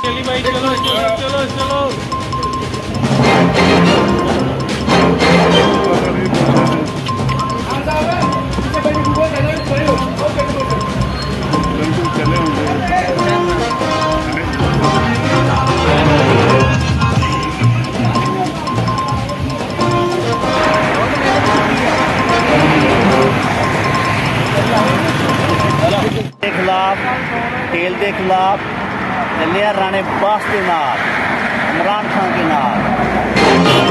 चली भाई, चलो चलो चलो चलो। के खिलाफ तेल के खिलाफ चलिया राणे बास के नाल इमरान खान के नाल।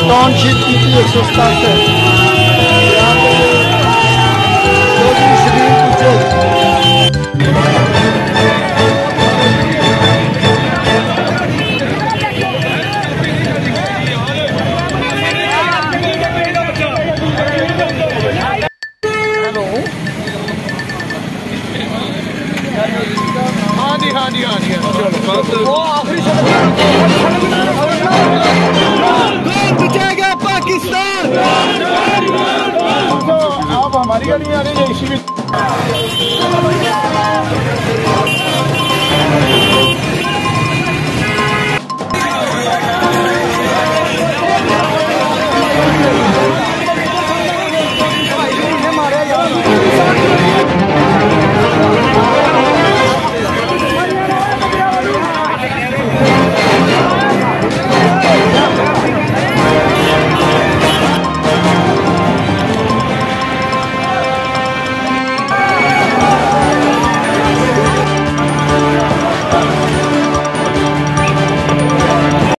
टाउनशिप की 167 यहाँ पे हाँ जी चलो बचाएगा पाकिस्तान। आप हमारी गाड़ी आ रही है इसी में।